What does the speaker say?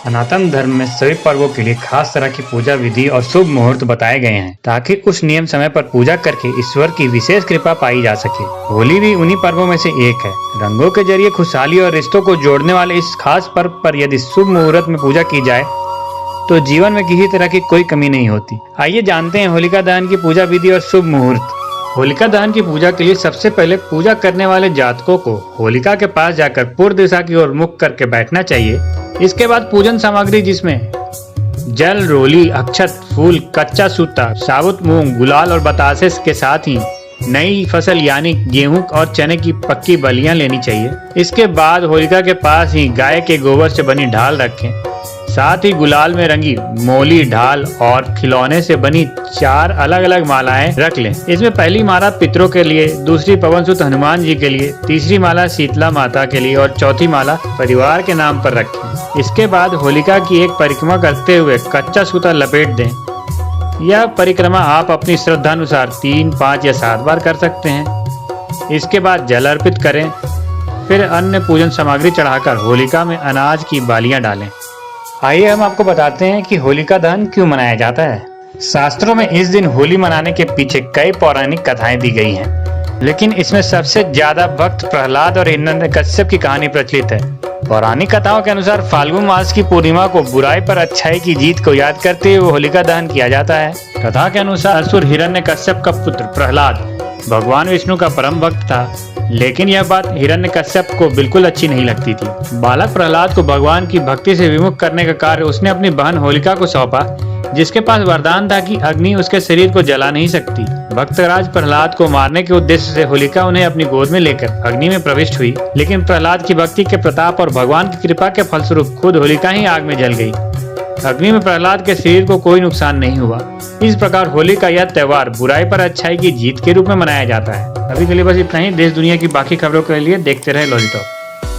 सनातन धर्म में सभी पर्वों के लिए खास तरह की पूजा विधि और शुभ मुहूर्त बताए गए हैं ताकि उस नियम समय पर पूजा करके ईश्वर की विशेष कृपा पाई जा सके। होली भी उन्हीं पर्वों में से एक है। रंगों के जरिए खुशहाली और रिश्तों को जोड़ने वाले इस खास पर्व पर यदि शुभ मुहूर्त में पूजा की जाए तो जीवन में किसी तरह की कोई कमी नहीं होती। आइए जानते हैं होलिका दहन की पूजा विधि और शुभ मुहूर्त। होलिका दहन की पूजा के लिए सबसे पहले पूजा करने वाले जातकों को होलिका के पास जाकर पूर्व दिशा की ओर मुख करके बैठना चाहिए। इसके बाद पूजन सामग्री जिसमें जल, रोली, अक्षत, फूल, कच्चा सूता, साबुत मूंग, गुलाल और बतासे के साथ ही नई फसल यानी गेहूं और चने की पक्की बलियां लेनी चाहिए। इसके बाद होलिका के पास ही गाय के गोबर से बनी ढाल रखें। साथ ही गुलाल में रंगी मोली, ढाल और खिलौने से बनी 4 अलग अलग मालाएं रख लें। इसमें पहली माला पितरों के लिए, दूसरी पवन सुत हनुमान जी के लिए, तीसरी माला शीतला माता के लिए और चौथी माला परिवार के नाम पर रखें। इसके बाद होलिका की एक परिक्रमा करते हुए कच्चा सूता लपेट दें। यह परिक्रमा आप अपनी श्रद्धानुसार 3, 5 या 7 बार कर सकते हैं। इसके बाद जल अर्पित करें। फिर अन्य पूजन सामग्री चढ़ाकर होलिका में अनाज की बालियां डालें। आइए हम आपको बताते हैं कि होलिका दहन क्यों मनाया जाता है। शास्त्रों में इस दिन होली मनाने के पीछे कई पौराणिक कथाएं दी गई हैं, लेकिन इसमें सबसे ज्यादा भक्त प्रहलाद और हिरण्यकश्यप की कहानी प्रचलित है। पौराणिक कथाओं के अनुसार फाल्गुन मास की पूर्णिमा को बुराई पर अच्छाई की जीत को याद करते हुए होलिका दहन किया जाता है। कथा के अनुसार असुर हिरण्यकश्यप का पुत्र प्रहलाद भगवान विष्णु का परम भक्त था, लेकिन यह बात हिरण्यकश्यप को बिल्कुल अच्छी नहीं लगती थी। बालक प्रहलाद को भगवान की भक्ति से विमुख करने का कार्य उसने अपनी बहन होलिका को सौंपा, जिसके पास वरदान था कि अग्नि उसके शरीर को जला नहीं सकती। भक्तराज प्रहलाद को मारने के उद्देश्य से होलिका उन्हें अपनी गोद में लेकर अग्नि में प्रविष्ट हुई, लेकिन प्रहलाद की भक्ति के प्रताप और भगवान की कृपा के फलस्वरूप खुद होलिका ही आग में जल गई। अग्नि में प्रहलाद के शरीर को कोई नुकसान नहीं हुआ। इस प्रकार होली का यह त्योहार बुराई पर अच्छाई की जीत के रूप में मनाया जाता है। अभी के लिए बस इतना ही। देश दुनिया की बाकी खबरों के लिए देखते रहे लॉलीटॉप।